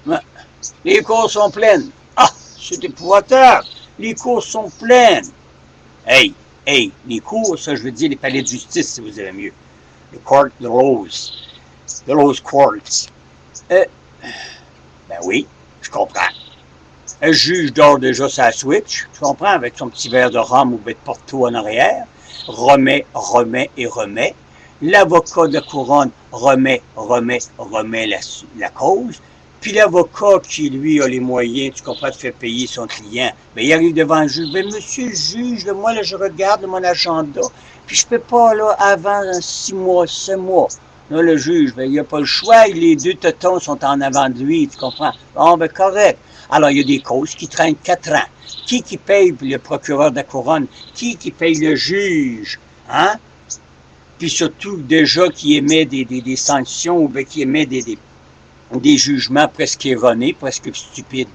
Ouais. Les cours sont pleines. Ah, c'est épouvantable. Les cours sont pleines. Hey, les cours, ça, je veux dire les palais de justice, si vous avez mieux. Le court de Rose. De Rose Courts. Ben oui, je comprends. Le juge dort déjà sa switch, tu comprends, avec son petit verre de rhum ou de Porto en arrière, remet et remet. L'avocat de la couronne remet la cause. Puis l'avocat qui, lui, a les moyens, tu comprends, de faire payer son client, ben, il arrive devant le juge. Ben, monsieur le juge, là, moi, là, je regarde mon agenda, puis je peux pas, là, avant 6 mois, 7 mois. Là, le juge, ben, il n'a pas le choix, les deux tetons sont en avant de lui, tu comprends? Bon, ben, correct. Alors, il y a des causes qui traînent 4 ans. Qui paye le procureur de la couronne? Qui paye le juge? Hein? Puis surtout, déjà, qui émet des sanctions ou bien qui émet des jugements presque erronés, presque stupides.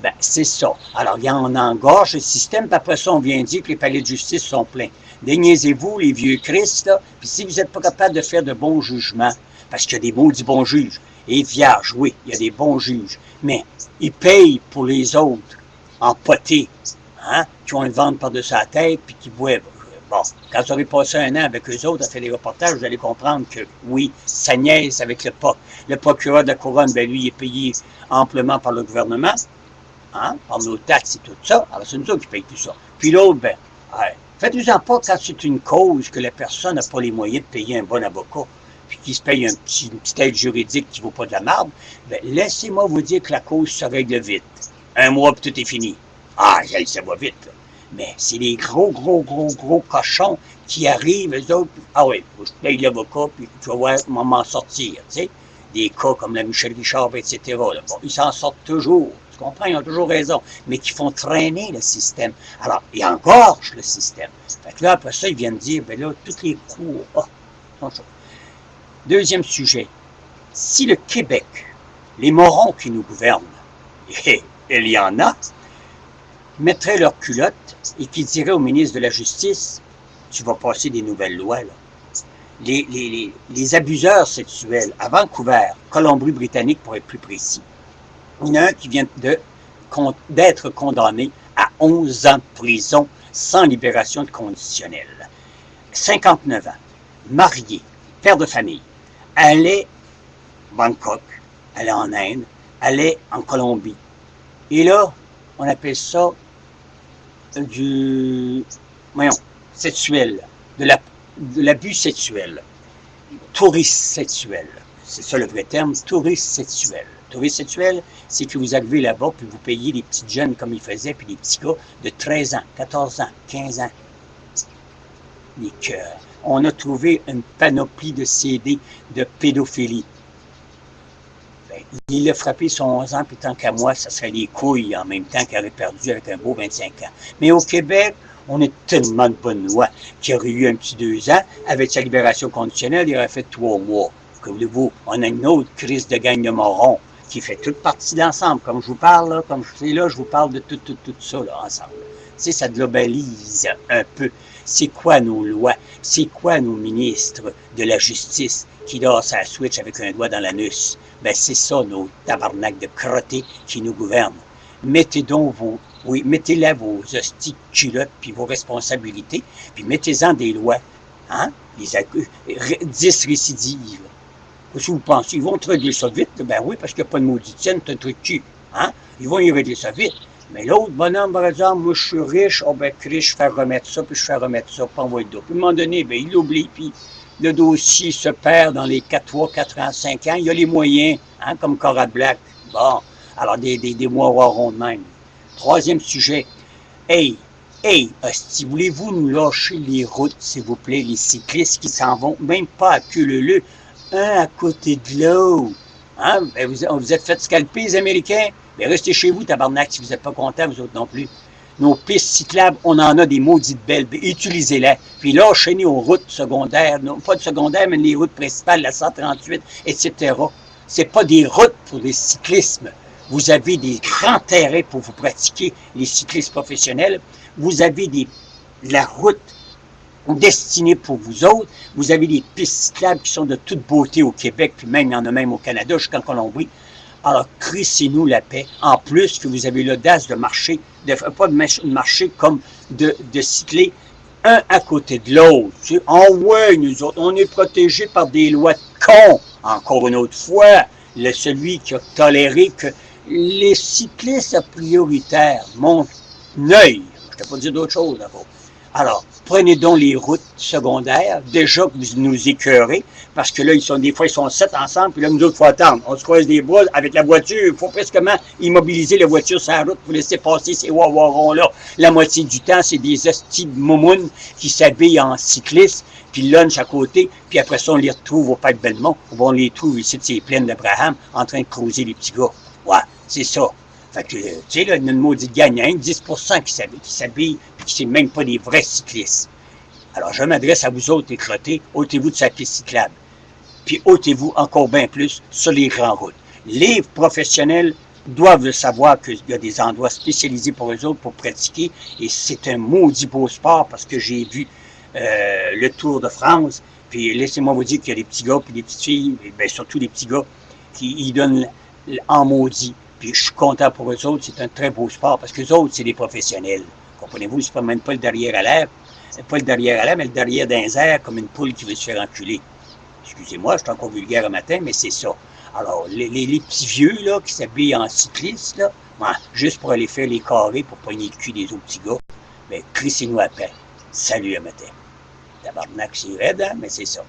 Ben, c'est ça. Alors, on engorge le système, puis après ça, on vient dire que les palais de justice sont pleins. Déniaisez-vous, les vieux Christ, là, puis si vous n'êtes pas capable de faire de bons jugements, parce qu'il y a des maudits bons juges, et vierges, oui, il y a des bons juges, mais ils payent pour les autres, en potés, hein, qui ont une vente par-dessus la tête, puis qui boivent. Bon, quand vous aurez passé un an avec eux autres à faire des reportages, vous allez comprendre que, oui, ça niaise avec le procureur de la couronne, ben lui, il est payé amplement par le gouvernement, hein, par nos taxes et tout ça. Alors, c'est nous autres qui payons tout ça. Puis l'autre, ben, ouais, faites-en pas quand c'est une cause que la personne n'a pas les moyens de payer un bon avocat, puis qui se paye une petite aide juridique qui ne vaut pas de la marde, ben, laissez-moi vous dire que la cause se règle vite. 1 mois, puis tout est fini. Ah, ça va vite, là. Mais c'est les gros cochons qui arrivent, eux autres, ah oui, je paye l'avocat, puis tu vas voir comment m'en sortir, tu sais. Des cas comme la Michel Richard, etc. Là. Bon, ils s'en sortent toujours, tu comprends, ils ont toujours raison, mais qui font traîner le système. Alors, ils engorgent le système. Fait que là, après ça, ils viennent dire, ben là, tous les cours, sont chauds. Deuxième sujet, si le Québec, les morons qui nous gouvernent, et il y en a, mettraient leurs culottes et qui diraient au ministre de la Justice, tu vas passer des nouvelles lois, là. Les abuseurs sexuels à Vancouver, Colombie-Britannique pour être plus précis, il y en a un qui vient d'être condamné à 11 ans de prison sans libération conditionnelle. 59 ans, marié, père de famille, allait Bangkok, allait en Inde, allait en Colombie. Et là, on appelle ça sexuel, de l'abus sexuel, touriste sexuel. C'est ça le vrai terme, touriste sexuel. Touriste sexuel, c'est que vous arrivez là-bas, puis vous payez les petites jeunes comme ils faisaient, puis les petits gars de 13 ans, 14 ans, 15 ans. Les cœurs. On a trouvé une panoplie de CD de pédophilie. Ben, il a frappé son 11 ans, puis tant qu'à moi, ça serait les couilles en même temps qu'il aurait perdu avec un beau 25 ans. Mais au Québec, on a tellement de bonnes lois qu'il aurait eu un petit 2 ans. Avec sa libération conditionnelle, il aurait fait 3 mois. Que voulez-vous? On a une autre crise de gang de morons qui fait toute partie de l'ensemble. Comme je vous parle, là, comme je suis là, je vous parle de tout ça là, ensemble. Tu sais, ça globalise un peu. C'est quoi nos lois? C'est quoi nos ministres de la justice qui dansent sa switch avec un doigt dans l'anus? Ben, c'est ça, nos tabarnaks de crottés qui nous gouvernent. Mettez là vos hosties de culottes puis vos responsabilités, puis mettez-en des lois. Hein? 10 récidives. Qu'est-ce que vous pensez? Ils vont te régler ça vite? Ben oui, parce qu'il n'y a pas de maudite tienne, t'as un truc de cul. Hein? Ils vont y régler ça vite. Mais l'autre bonhomme, par exemple, moi je suis riche, ben Chris, je fais remettre ça, puis je fais remettre ça, puis envoyer d'autres. Puis à un moment donné, ben il l'oublie, puis le dossier se perd dans les 4 ans, 5 ans. Il y a les moyens, hein, comme Cora Black. Bon, alors des mois ronds de même. Troisième sujet. Hey, hostie, voulez-vous nous lâcher les routes, s'il vous plaît, les cyclistes qui s'en vont, même pas à queue leu, un à côté de l'autre. Hein? Ben vous êtes fait scalper, les Américains? Ben restez chez vous, tabarnak, si vous n'êtes pas contents, vous autres non plus. Nos pistes cyclables, on en a des maudites belles, ben, utilisez-les. Puis lâchez-les aux routes secondaires, non pas de secondaires, mais les routes principales, la 138, etc. C'est pas des routes pour les cyclismes. Vous avez des grands terrains pour vous pratiquer les cyclistes professionnels. Vous avez la route destinée pour vous autres. Vous avez des pistes cyclables qui sont de toute beauté au Québec, puis même il y en a même au Canada, jusqu'en Colombie. Alors, crissez-nous la paix. En plus que vous avez l'audace de marcher, pas de marcher comme de cycler un à côté de l'autre. Ah ouais, nous autres, on est protégés par des lois de cons. Encore une autre fois, celui qui a toléré que les cyclistes prioritaires, mon œil, je ne t'ai pas dit d'autre chose d'abord. Alors, prenez donc les routes secondaires, déjà que vous nous écœurez, parce que là, des fois, ils sont 7 ensemble, puis là, nous autres, il faut attendre. On se croise des bras avec la voiture, il faut presquement immobiliser la voiture sur la route pour laisser passer ces wawarons-là. La moitié du temps, c'est des hosties de moumounes qui s'habillent en cyclistes, puis lunch à côté, puis après ça, on les retrouve au parc Belmont, ou on les trouve ici de ces plaines d'Abraham, en train de creuser les petits gars. Ouais, c'est ça. Fait que, tu sais, là, une maudite gagnante, 10% qui s'habillent, puis qui ne sont même pas des vrais cyclistes. Alors, je m'adresse à vous autres, les crottés, ôtez-vous de sa piste cyclable. Puis, ôtez-vous encore bien plus sur les grandes routes. Les professionnels doivent savoir qu'il y a des endroits spécialisés pour eux autres pour pratiquer, et c'est un maudit beau sport, parce que j'ai vu le Tour de France, puis laissez-moi vous dire qu'il y a des petits gars, puis des petites filles, et bien surtout des petits gars, qui y donnent en maudit. Puis je suis content pour eux autres, c'est un très beau sport, parce que les autres, c'est des professionnels. Comprenez-vous, ils ne se promènent pas le derrière à l'air, pas le derrière à l'air, mais le derrière d'un air, comme une poule qui veut se faire enculer. Excusez-moi, je suis encore vulgaire un matin, mais c'est ça. Alors, les petits vieux, là, qui s'habillent en cycliste, là, ben, juste pour aller faire les carrés, pour pogner le cul des autres petits gars, ben, crissez-nous à paix. Salut un matin. Tabarnak, c'est raide, hein, mais c'est ça.